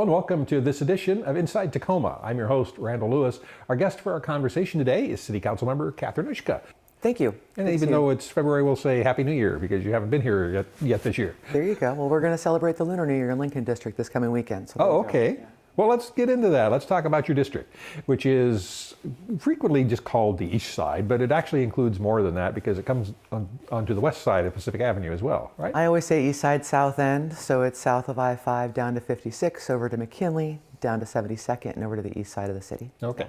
and welcome to this edition of Inside Tacoma. I'm your host, Randall Lewis. Our guest for our conversation today is City Council Member Catherine Ushka. Thank you. And even though it's February, we'll say Happy New Year because you haven't been here yet this year. There you go. Well, we're going to celebrate the Lunar New Year in Lincoln District this coming weekend. So okay. Yeah. Well, let's get into that. Let's talk about your district, which is frequently just called the East Side, but it actually includes more than that because it comes onto the west side of Pacific Avenue as well, right? I always say East Side, South End, so it's south of I-5 down to 56, over to McKinley, down to 72nd, and over to the east side of the city. Okay.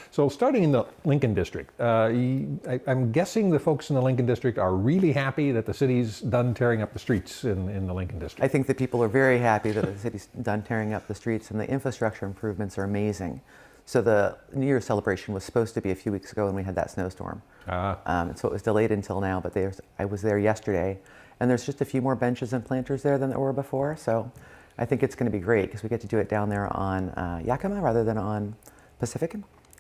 So starting in the Lincoln District, I'm guessing the folks in the Lincoln District are really happy that the city's done tearing up the streets in the Lincoln District. I think that people are very happy that the city's done tearing up the streets, and the infrastructure improvements are amazing. So the New Year's celebration was supposed to be a few weeks ago when we had that snowstorm. So it was delayed until now, but I was there yesterday, and there's just a few more benches and planters there than there were before. So I think it's going to be great because we get to do it down there on Yakima rather than on Pacific.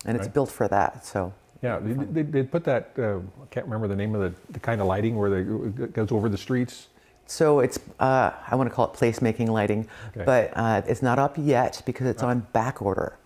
And it's built for that, so. Yeah, they put that, I can't remember the name of the kind of lighting where it goes over the streets. So it's, I want to call it placemaking lighting, but it's not up yet because it's on back order.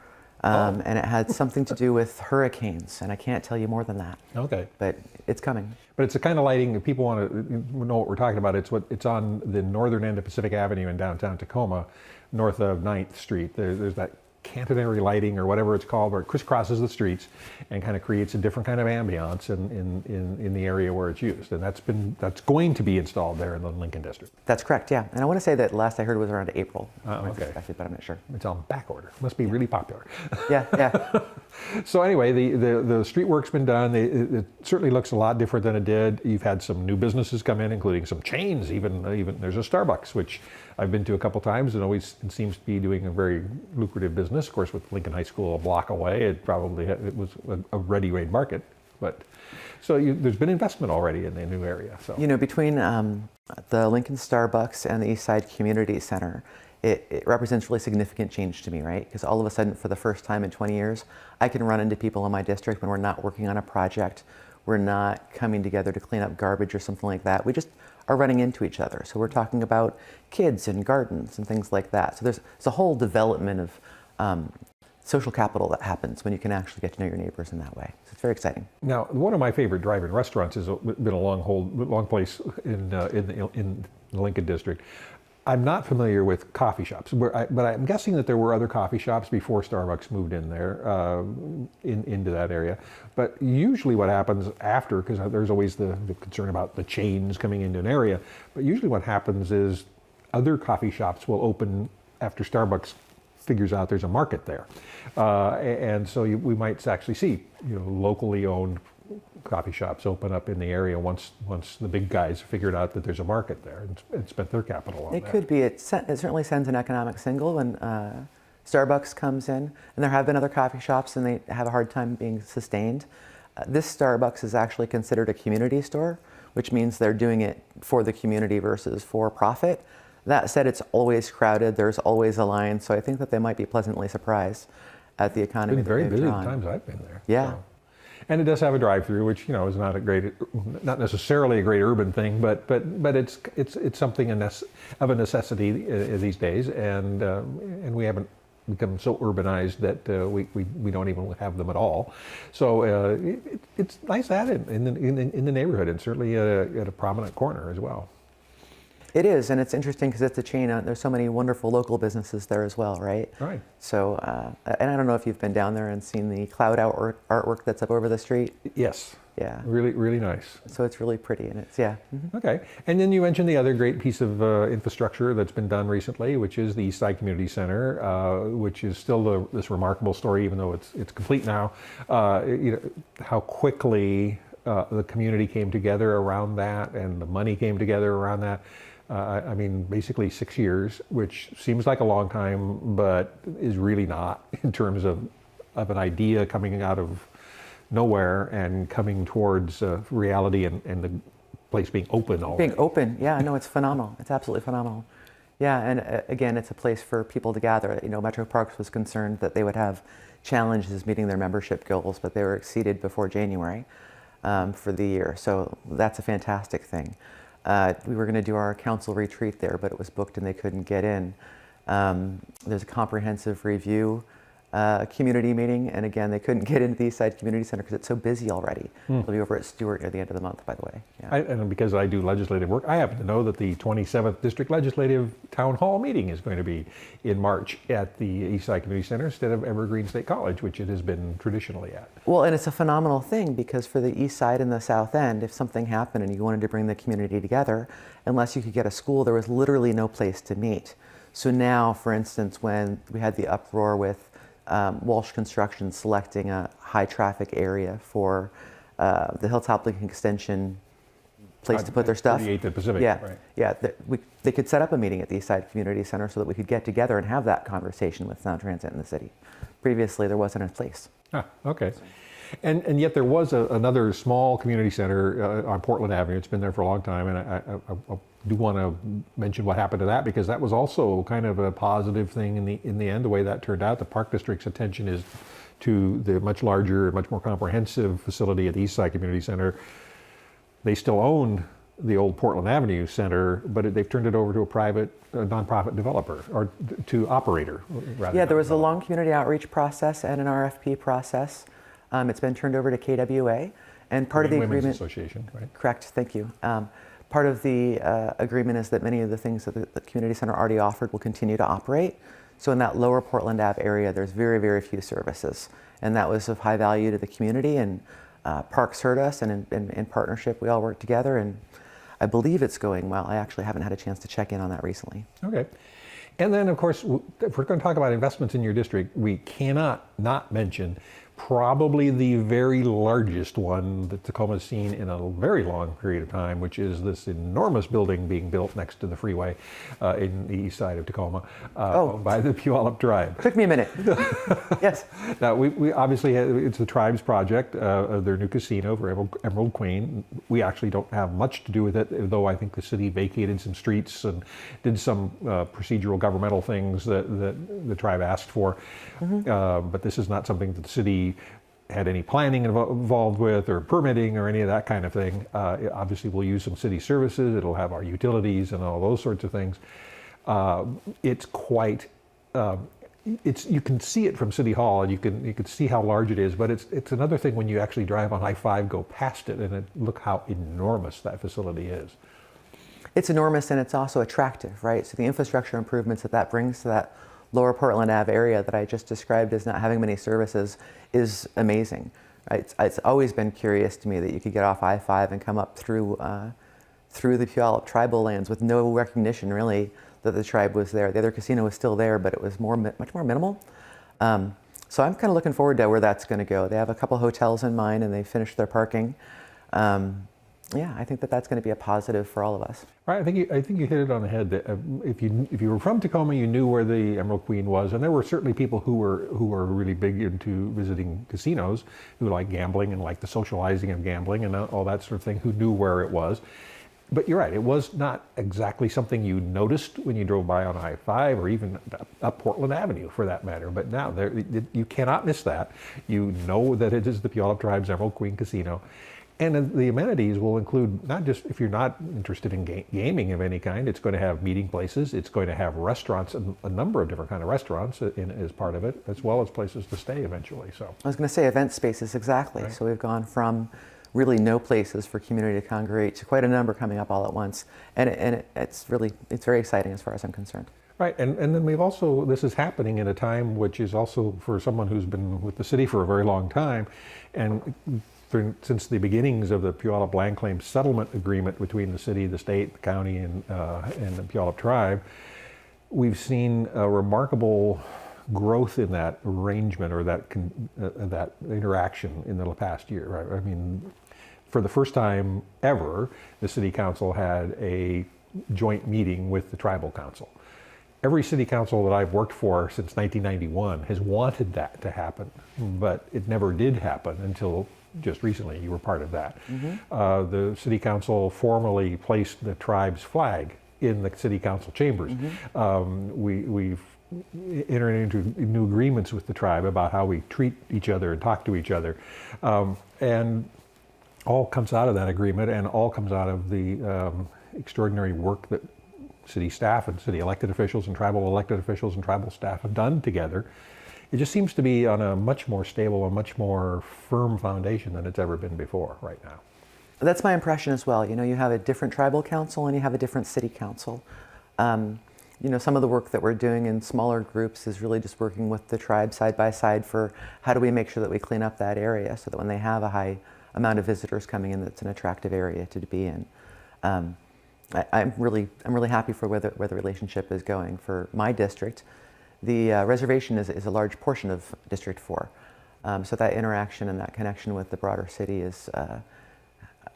And it had something to do with hurricanes, and I can't tell you more than that. Okay. But it's coming. But it's the kind of lighting that people want to know what we're talking about. It's on the northern end of Pacific Avenue in downtown Tacoma, north of 9th Street. There's that catenary lighting or whatever it's called, where it crisscrosses the streets and kind of creates a different kind of ambiance in the area where it's used. And that's going to be installed there in the Lincoln District. That's correct, yeah. And I want to say that last I heard it was around April. Okay. But I'm not sure. It's on back order. Must be really popular. Yeah. So anyway, the street work's been done. It certainly looks a lot different than it did. You've had some new businesses come in, including some chains. Even there's a Starbucks, which I've been to a couple times, and always seems to be doing a very lucrative business. Of course, with Lincoln High School a block away, it was a ready-made market. But so there's been investment already in the new area. So between the Lincoln Starbucks and the Eastside Community Center, it represents really significant change to me, right? Because all of a sudden, for the first time in 20 years, I can run into people in my district when we're not working on a project, we're not coming together to clean up garbage or something like that. We just are running into each other. So we're talking about kids and gardens and things like that. So there's a whole development of social capital that happens when you can actually get to know your neighbors in that way. So it's very exciting. Now, one of my favorite drive-in restaurants has been a long place in the Lincoln District. I'm not familiar with coffee shops, but I'm guessing that there were other coffee shops before Starbucks moved in there, into that area. But usually what happens after, because there's always the concern about the chains coming into an area, but usually what happens is other coffee shops will open after Starbucks figures out there's a market there. And so we might actually see locally owned coffee shops open up in the area once the big guys figured out that there's a market there and spent their capital on that. It could be. It certainly sends an economic signal when Starbucks comes in, and there have been other coffee shops and they have a hard time being sustained. This Starbucks is actually considered a community store, which means they're doing it for the community versus for profit. That said, it's always crowded. There's always a line, so I think that they might be pleasantly surprised at the economy. It's been very busy the times I've been there. Yeah. So. And it does have a drive-through, which is not necessarily a great urban thing, but it's something of a necessity these days, and we haven't become so urbanized that we don't even have them at all. So it's nice to have it in the neighborhood, and certainly at a prominent corner as well. It is, and it's interesting because it's a chain. There's so many wonderful local businesses there as well, right? Right. So, and I don't know if you've been down there and seen the cloud artwork that's up over the street. Yes. Yeah. Really, really nice. So it's really pretty, and it's Okay, and then you mentioned the other great piece of infrastructure that's been done recently, which is the Eastside Community Center, which is still this remarkable story, even though it's complete now. How quickly the community came together around that, and the money came together around that. Basically 6 years, which seems like a long time, but is really not in terms of an idea coming out of nowhere and coming towards reality and the place being open already. Being open, yeah, no, it's phenomenal. It's absolutely phenomenal. Yeah, and again, it's a place for people to gather. Metro Parks was concerned that they would have challenges meeting their membership goals, but they were exceeded before January for the year. So that's a fantastic thing. We were going to do our council retreat there, but it was booked and they couldn't get in. There's a comprehensive review community meeting, and again, they couldn't get into the Eastside Community Center because it's so busy already. It'll be over at Stewart at the end of the month, by the way. Yeah. And because I do legislative work, I happen to know that the 27th District Legislative Town Hall meeting is going to be in March at the Eastside Community Center instead of Evergreen State College, which it has been traditionally at. Well, and it's a phenomenal thing because for the East Side and the South End, if something happened and you wanted to bring the community together, unless you could get a school, there was literally no place to meet. So now, for instance, when we had the uproar with Walsh Construction selecting a high traffic area for the Hilltop Lincoln Extension place to put their stuff. 38th and Pacific, yeah, right. yeah. They could set up a meeting at the Eastside Community Center so that we could get together and have that conversation with Sound Transit in the city. Previously, there wasn't a place. Ah, okay. And yet there was another small community center on Portland Avenue. It's been there for a long time, and I do want to mention what happened to that because that was also kind of a positive thing in the end. The way that turned out, the Park District's attention is to the much larger, much more comprehensive facility at the Eastside Community Center. They still own the old Portland Avenue Center, but they've turned it over to a private, nonprofit developer or to operator. Rather yeah, there was a long community outreach process and an RFP process. It's been turned over to KWA, and part of the Women's agreement. Association, right? Correct. Thank you. Part of the agreement is that many of the things that the community center already offered will continue to operate. So in that lower Portland Ave area, there's very, very few services, and that was of high value to the community. And Parks heard us, and in partnership, we all worked together. And I believe it's going well. I actually haven't had a chance to check in on that recently. Okay. And then, of course, if we're going to talk about investments in your district, we cannot not mention probably the very largest one that Tacoma's seen in a very long period of time, which is this enormous building being built next to the freeway in the east side of Tacoma by the Puyallup tribe. Took me a minute. Yes. Now, we obviously, it's the tribe's project, their new casino for Emerald Queen. We actually don't have much to do with it, though I think the city vacated some streets and did some procedural governmental things that the tribe asked for. But this is not something that the city had any planning involved with or permitting or any of that kind of thing. Obviously, we'll use some city services. It'll have our utilities and all those sorts of things. It's quite. You can see it from City Hall, and you can see how large it is. But it's another thing when you actually drive on I-5, go past it, and look how enormous that facility is. It's enormous, and it's also attractive, right? So the infrastructure improvements that brings to that lower Portland Ave area that I just described as not having many services is amazing. Right? It's always been curious to me that you could get off I-5 and come up through the Puyallup tribal lands with no recognition really that the tribe was there. The other casino was still there, but it was much more minimal. So I'm kind of looking forward to where that's going to go. They have a couple hotels in mind, and they finished their parking. Yeah, I think that's going to be a positive for all of us. Right, I think you hit it on the head. That if you were from Tacoma, you knew where the Emerald Queen was, and there were certainly people who were really big into visiting casinos, who like gambling and like the socializing of gambling and all that sort of thing, who knew where it was. But you're right, it was not exactly something you noticed when you drove by on I-5 or even up Portland Avenue for that matter. But now you cannot miss that. You know that it is the Puyallup Tribe's Emerald Queen Casino. And the amenities will include not just, if you're not interested in gaming of any kind, it's going to have meeting places, it's going to have restaurants, a number of different kind of restaurants as part of it, as well as places to stay eventually. So I was going to say event spaces, exactly. Right. So we've gone from really no places for community to congregate to quite a number coming up all at once. And it's very exciting as far as I'm concerned. Right, and then this is happening in a time which is also for someone who's been with the city for a very long time, and since the beginnings of the Puyallup Land Claim Settlement Agreement between the city, the state, the county, and the Puyallup Tribe, we've seen a remarkable growth in that arrangement or that interaction in the past year. Right? I mean, for the first time ever, the City Council had a joint meeting with the Tribal Council. Every city council that I've worked for since 1991 has wanted that to happen, but it never did happen until just recently. You were part of that. Mm-hmm. The city council formally placed the tribe's flag in the city council chambers. Mm-hmm. We've entered into new agreements with the tribe about how we treat each other and talk to each other. And all comes out of that agreement, and all comes out of the extraordinary work that city staff and city elected officials and tribal elected officials and tribal staff have done together, it just seems to be on a much more stable, a much more firm foundation than it's ever been before right now. That's my impression as well. You know, you have a different tribal council and you have a different city council. You know, some of the work that we're doing in smaller groups is really just working with the tribe side by side for how do we make sure that we clean up that area so that when they have a high amount of visitors coming in, that's an attractive area to be in. I'm really happy for where the relationship is going for my district. The reservation is a large portion of District 4. So that interaction and that connection with the broader city is, I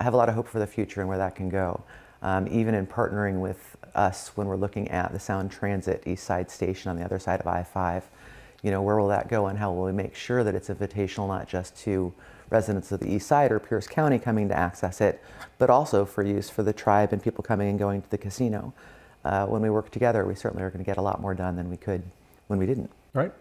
have a lot of hope for the future and where that can go. Even in partnering with us when we're looking at the Sound Transit Eastside Station on the other side of I-5, you know, where will that go and how will we make sure that it's invitational not just to residents of the East Side or Pierce County coming to access it, but also for use for the tribe and people coming and going to the casino. When we work together, we certainly are going to get a lot more done than we could when we didn't. Right.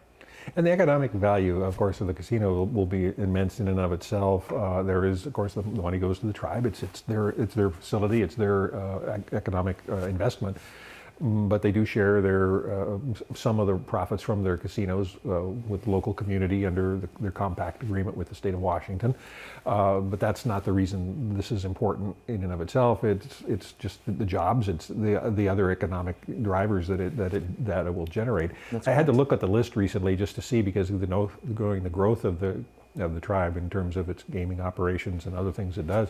And the economic value, of course, of the casino will be immense in and of itself. There is, of course, the money goes to the tribe. It's their facility. It's their economic investment. But they do share some of the profits from their casinos with local community under their compact agreement with the state of Washington. But that's not the reason this is important in and of itself. It's just the jobs. It's the other economic drivers that it will generate. I had to look at the list recently just to see, because of the growth of the tribe in terms of its gaming operations and other things it does,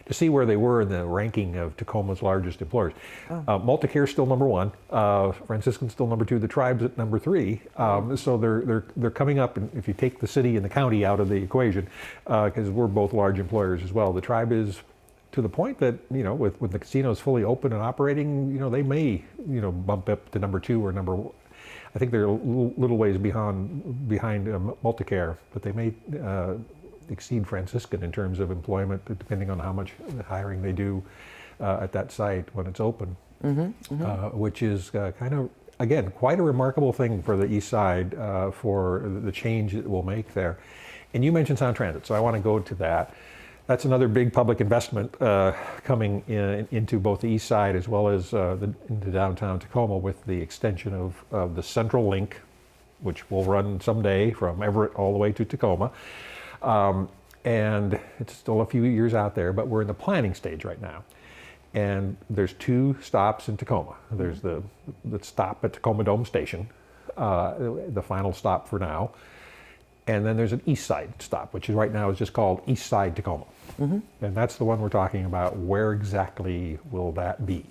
to see where they were in the ranking of Tacoma's largest employers. Multicare is still number 1. Franciscan's still number 2. The tribe's at number 3. So they're coming up, and if you take the city and the county out of the equation, because we're both large employers as well, the tribe is to the point that, you know, with the casinos fully open and operating, you know, they may, you know, bump up to number 2 or number 1. I think they're a little ways behind Multicare, but they may exceed Franciscan in terms of employment, depending on how much hiring they do at that site when it's open, which is kind of, again, quite a remarkable thing for the East Side for the change it will make there. And you mentioned Sound Transit, so I want to go to that. That's another big public investment coming into both the East Side as well as into downtown Tacoma with the extension of the Central Link, which will run someday from Everett all the way to Tacoma. And it's still a few years out there, but we're in the planning stage right now. And there's 2 stops in Tacoma. There's the stop at Tacoma Dome Station, the final stop for now. And then there's an East Side stop, which right now is just called Eastside Tacoma. And that's the one we're talking about. Where exactly will that be?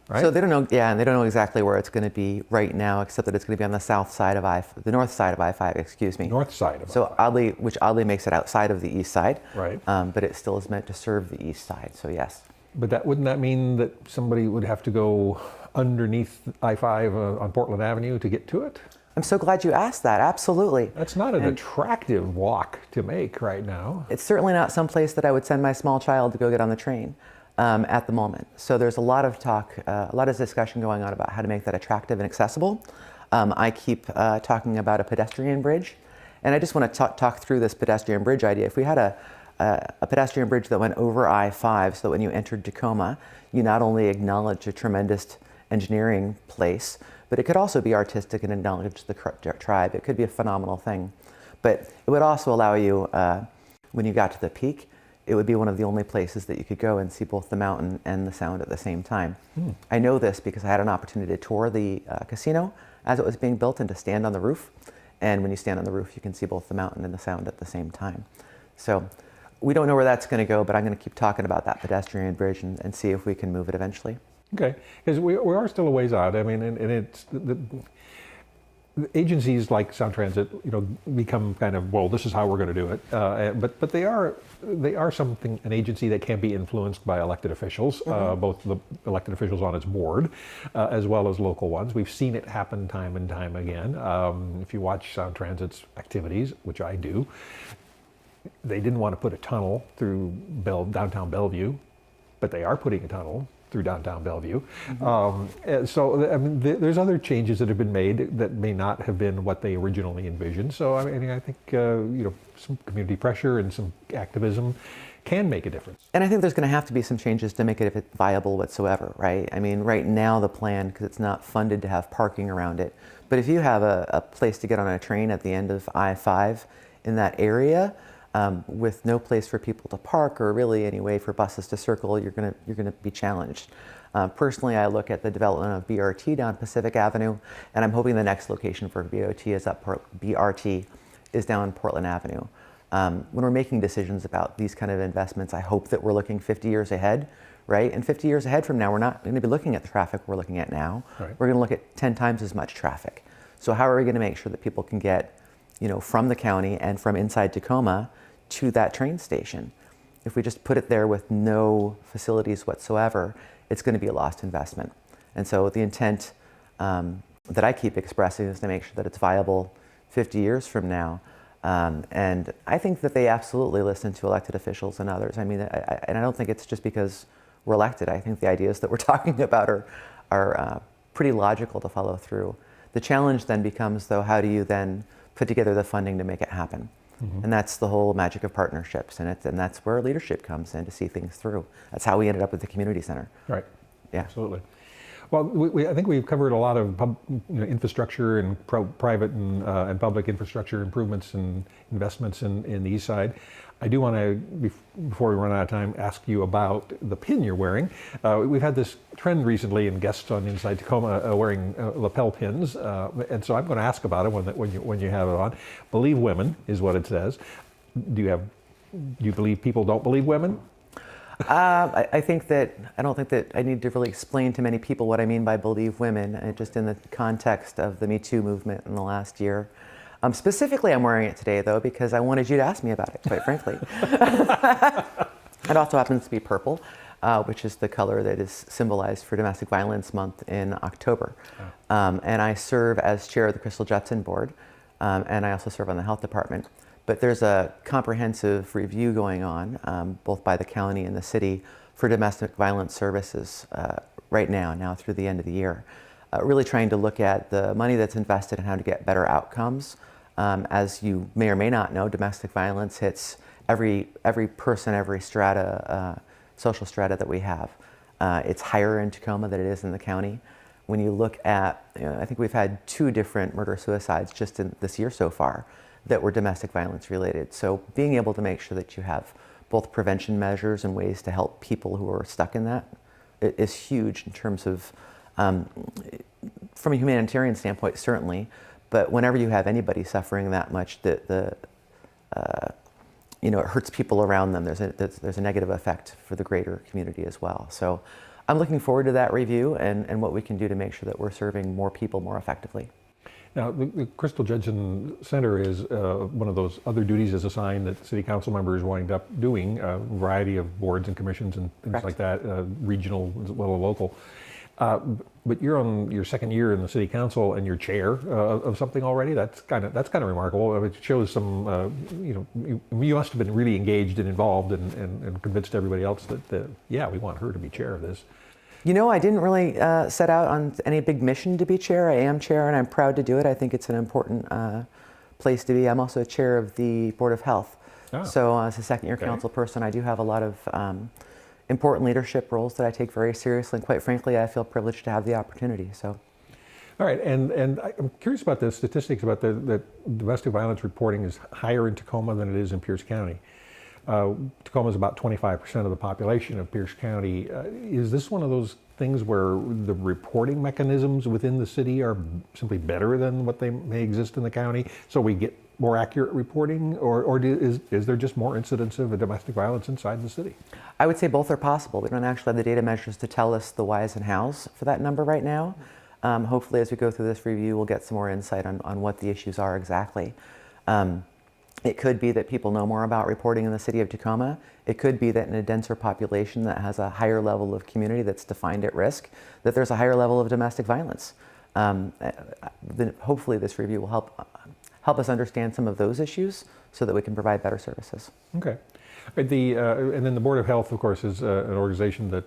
Right? So they don't know, and they don't know exactly where it's going to be right now, except that it's going to be on the south side of the north side of I-5, excuse me. North side of I-5. So which oddly makes it outside of the East Side. Right. But it still is meant to serve the East Side, so yes. But wouldn't that mean that somebody would have to go underneath I-5 on Portland Avenue to get to it? I'm so glad you asked that, absolutely. That's not an attractive walk to make right now. It's certainly not someplace that I would send my small child to go get on the train at the moment. So there's a lot of talk, a lot of discussion going on about how to make that attractive and accessible. I keep talking about a pedestrian bridge, and I just want to talk through this pedestrian bridge idea. If we had a pedestrian bridge that went over I-5 so that when you entered Tacoma, you not only acknowledge a tremendous engineering place, but it could also be artistic and acknowledge the tribe. It could be a phenomenal thing. But it would also allow you, when you got to the peak, it would be one of the only places that you could go and see both the mountain and the sound at the same time. I know this because I had an opportunity to tour the casino as it was being built and to stand on the roof. And when you stand on the roof, you can see both the mountain and the sound at the same time. So we don't know where that's going to go, but I'm going to keep talking about that pedestrian bridge and see if we can move it eventually. Okay, because we are still a ways out. I mean, and it's the agencies like Sound Transit, you know, become kind of, well, this is how we're going to do it. But they are an agency that can be influenced by elected officials, both the elected officials on its board, as well as local ones. We've seen it happen time and time again. If you watch Sound Transit's activities, which I do, they didn't want to put a tunnel through downtown Bellevue, but they are putting a tunnel through downtown Bellevue. And so I mean, there's other changes that have been made that may not have been what they originally envisioned. So I mean, I think some community pressure and some activism can make a difference. And I think there's going to have to be some changes to make it viable whatsoever, right? I mean, right now the plan, because it's not funded to have parking around it, but if you have a place to get on a train at the end of I-5 in that area, with no place for people to park or really any way for buses to circle, you're gonna be challenged. Personally, I look at the development of BRT down Pacific Avenue, and I'm hoping the next location for BRT is down Portland Avenue. When we're making decisions about these kind of investments, I hope that we're looking 50 years ahead, right? And 50 years ahead from now, we're not going to be looking at the traffic we're looking at now. Right. We're going to look at 10 times as much traffic. So how are we going to make sure that people can get, from the county and from inside Tacoma to that train station? If we just put it there with no facilities whatsoever, it's going to be a lost investment. And so the intent that I keep expressing is to make sure that it's viable 50 years from now. And I think that they absolutely listen to elected officials and others. I mean, and I don't think it's just because we're elected. I think the ideas that we're talking about are pretty logical to follow through. The challenge then becomes, though, how do you then put together the funding to make it happen? And that's the whole magic of partnerships, and that's where leadership comes in to see things through. That's how we ended up with the community center. Right. Yeah. Absolutely. Well, I think we've covered a lot of infrastructure and private and public infrastructure improvements and investments in the East Side. I do want to, before we run out of time, ask you about the pin you're wearing. We've had this trend recently in guests on Inside Tacoma wearing lapel pins, and so I'm going to ask about it when you have it on. Believe women is what it says. Do you believe people don't believe women? I don't think that I need to really explain to many people what I mean by believe women, just in the context of the Me Too movement in the last year. Specifically, I'm wearing it today, though, because I wanted you to ask me about it, quite frankly. It also happens to be purple, which is the color that is symbolized for Domestic Violence Month in October. And I serve as chair of the Crystal Judson Board, and I also serve on the health department. But there's a comprehensive review going on, both by the county and the city, for domestic violence services right now through the end of the year. Really trying to look at the money that's invested and how to get better outcomes. As you may or may not know, domestic violence hits every person, every strata, social strata that we have. It's higher in Tacoma than it is in the county. When you look at, I think we've had 2 different murder-suicides just in this year so far that were domestic violence related. So being able to make sure that you have both prevention measures and ways to help people who are stuck in that is huge in terms of, from a humanitarian standpoint, certainly, but whenever you have anybody suffering that much, it hurts people around them. There's a negative effect for the greater community as well. So I'm looking forward to that review and what we can do to make sure that we're serving more people more effectively. Now, the Crystal Judson Center is one of those other duties as assigned that city council members wind up doing, a variety of boards and commissions and things Correct. like that, regional as well as local. But you're on your second year in the city council and you're chair of something already. That's kind of remarkable. It shows some, you must have been really engaged and involved and convinced everybody else that we want her to be chair of this. I didn't really set out on any big mission to be chair. I am chair and I'm proud to do it. I think it's an important place to be. I'm also chair of the Board of Health. Oh. So as a second-year council person, I do have a lot of important leadership roles that I take very seriously. And quite frankly, I feel privileged to have the opportunity. So. All right, and I'm curious about the statistics about that domestic violence reporting is higher in Tacoma than it is in Pierce County. Tacoma is about 25% of the population of Pierce County. Is this one of those things where the reporting mechanisms within the city are simply better than what they may exist in the county, so we get more accurate reporting, or is there just more incidents of domestic violence inside the city? I would say both are possible. We don't actually have the data measures to tell us the whys and hows for that number right now. Hopefully as we go through this review, we'll get some more insight on what the issues are exactly. It could be that people know more about reporting in the city of Tacoma. It could be that in a denser population that has a higher level of community that's defined at risk, that there's a higher level of domestic violence. Hopefully this review will help us understand some of those issues so that we can provide better services. Okay. But and then the Board of Health, of course, is an organization that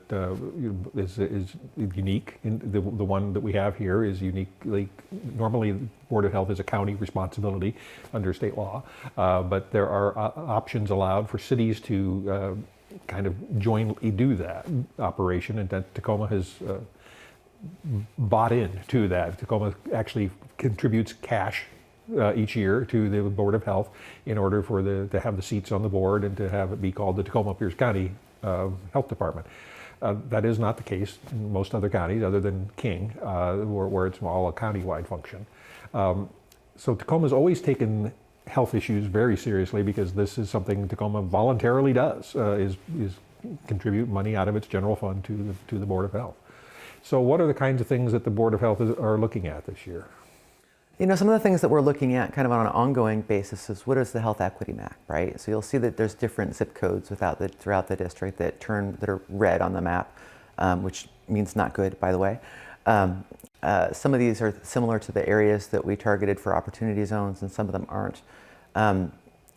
is unique. The one that we have here is uniquely, normally the Board of Health is a county responsibility under state law, but there are options allowed for cities to kind of jointly do that operation, and that Tacoma has bought into that. Tacoma actually contributes cash each year to the Board of Health in order for to have the seats on the board and to have it be called the Tacoma-Pierce County Health Department. That is not the case in most other counties other than King, where it's all a county-wide function. So Tacoma's always taken health issues very seriously because this is something Tacoma voluntarily does, is contribute money out of its general fund to the Board of Health. So what are the kinds of things that the Board of Health are looking at this year? You know, some of the things that we're looking at kind of on an ongoing basis is what is the health equity map, right? So you'll see that there's different zip codes throughout the district that are red on the map, which means not good, by the way. Some of these are similar to the areas that we targeted for opportunity zones, and some of them aren't. When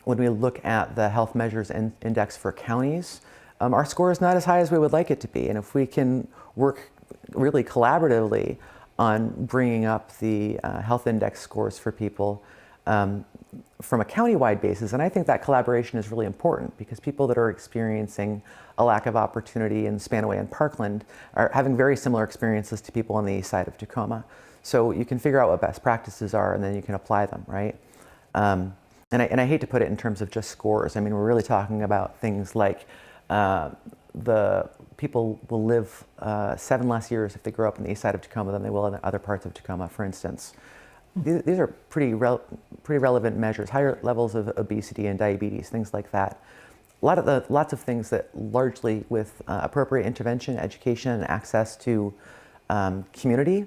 we look at the health measures index for counties, our score is not as high as we would like it to be. And if we can work really collaboratively on bringing up the health index scores for people from a county-wide basis. And I think that collaboration is really important because people that are experiencing a lack of opportunity in Spanaway and Parkland are having very similar experiences to people on the east side of Tacoma. So you can figure out what best practices are and then you can apply them, right? And I hate to put it in terms of just scores. I mean, we're really talking about things like the people will live 7 less years if they grow up in the east side of Tacoma than they will in other parts of Tacoma, for instance. These are pretty relevant measures, higher levels of obesity and diabetes, things like that. Lots of things that largely with appropriate intervention, education, and access to community.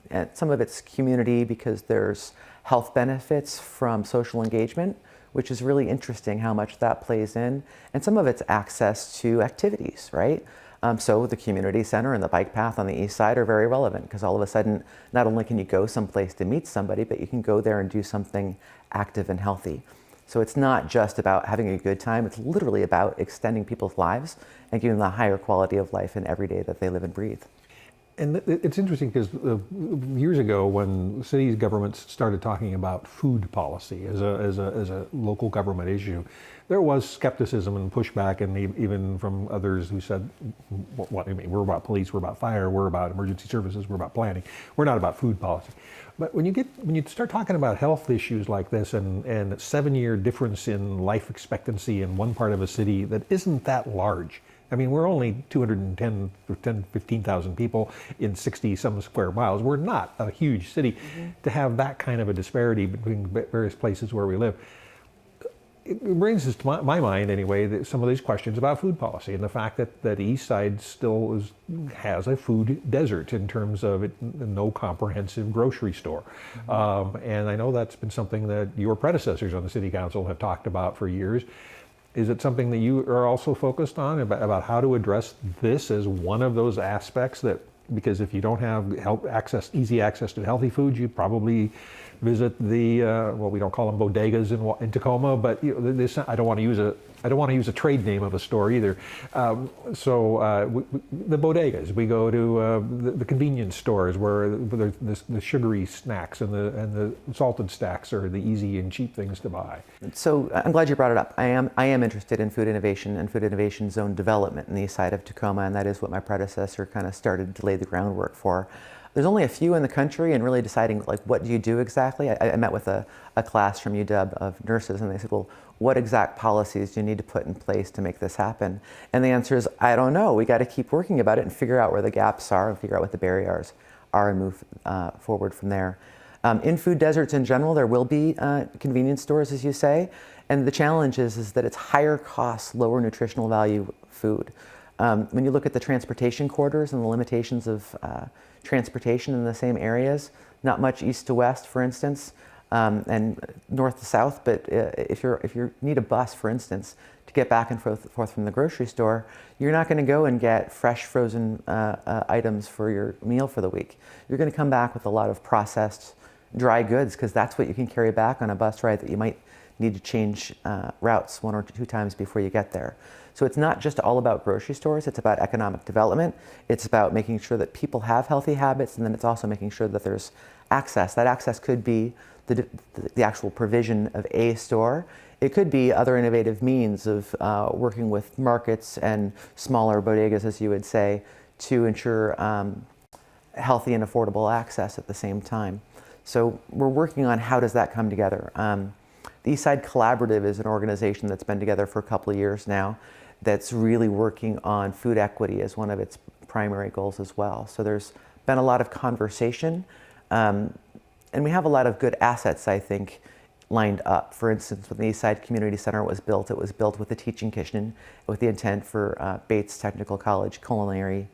And some of it's community because there's health benefits from social engagement, which is really interesting how much that plays in. And some of it's access to activities, right? So the community center and the bike path on the east side are very relevant because all of a sudden, not only can you go someplace to meet somebody, but you can go there and do something active and healthy. So it's not just about having a good time, it's literally about extending people's lives and giving them a higher quality of life in every day that they live and breathe. And it's interesting because years ago, when city governments started talking about food policy as a local government issue, there was skepticism and pushback, and even from others who said, "What I mean, we're about police, we're about fire, we're about emergency services, we're about planning. We're not about food policy." But when you start talking about health issues like this, and 7-year difference in life expectancy in one part of a city that isn't that large. I mean, we're only 15,000 people in 60-some square miles. We're not a huge city. To have that kind of a disparity between various places where we live. It raises to my mind, anyway, some of these questions about food policy and the fact that the East Side still has a food desert in terms of no comprehensive grocery store. And I know that's been something that your predecessors on the City Council have talked about for years. Is it something that you are also focused on about how to address this as one of those aspects because if you don't have easy access to healthy foods, you probably visit the we don't call them bodegas in Tacoma, but I don't want to use a trade name of a store either. The bodegas, we go to the convenience stores where the sugary snacks and the salted snacks are the easy and cheap things to buy. So I'm glad you brought it up. I am interested in food innovation and food innovation zone development in the east side of Tacoma, and that is what my predecessor kind of started to lay the groundwork for. There's only a few in the country, and really deciding like what do you do exactly. I met with a class from UW of nurses, and they said, well, what exact policies do you need to put in place to make this happen? And the answer is, I don't know. We got to keep working about it and figure out where the gaps are and figure out what the barriers are and move forward from there. In food deserts in general, there will be convenience stores, as you say, and the challenge is that it's higher cost, lower nutritional value food. When you look at the transportation corridors and the limitations of transportation in the same areas, not much east to west, for instance, and north to south. But if you need a bus, for instance, to get back and forth from the grocery store, you're not going to go and get fresh frozen items for your meal for the week. You're going to come back with a lot of processed dry goods because that's what you can carry back on a bus ride that you might need to change routes 1 or 2 times before you get there. So it's not just all about grocery stores, it's about economic development. It's about making sure that people have healthy habits, and then it's also making sure that there's access. That access could be the actual provision of a store. It could be other innovative means of working with markets and smaller bodegas, as you would say, to ensure healthy and affordable access at the same time. So we're working on how does that come together. The Eastside Collaborative is an organization that's been together for a couple of years now that's really working on food equity as one of its primary goals as well. So there's been a lot of conversation, and we have a lot of good assets, I think, lined up. For instance, when the Eastside Community Center was built, it was built with a teaching kitchen with the intent for Bates Technical College culinary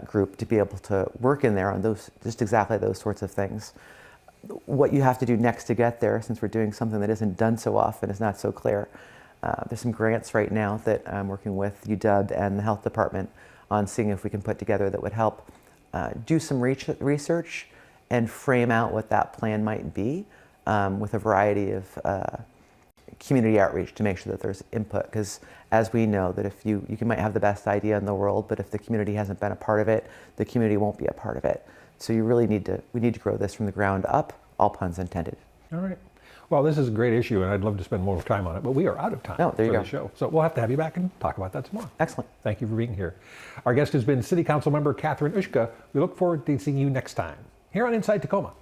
group to be able to work in there on those, just exactly those sorts of things. What you have to do next to get there, since we're doing something that isn't done so often, is not so clear. There's some grants right now that I'm working with UW and the health department on seeing if we can put together that would help do some research and frame out what that plan might be with a variety of community outreach to make sure that there's input. Because as we know, that if you might have the best idea in the world, but if the community hasn't been a part of it, the community won't be a part of it. So we need to grow this from the ground up, all puns intended. All right. Well, this is a great issue, and I'd love to spend more time on it, but we are out of time Oh, there you for go. the show. So we'll have to have you back and talk about that tomorrow. Excellent. Thank you for being here. Our guest has been City Council Member Catherine Ushka. We look forward to seeing you next time here on Inside Tacoma.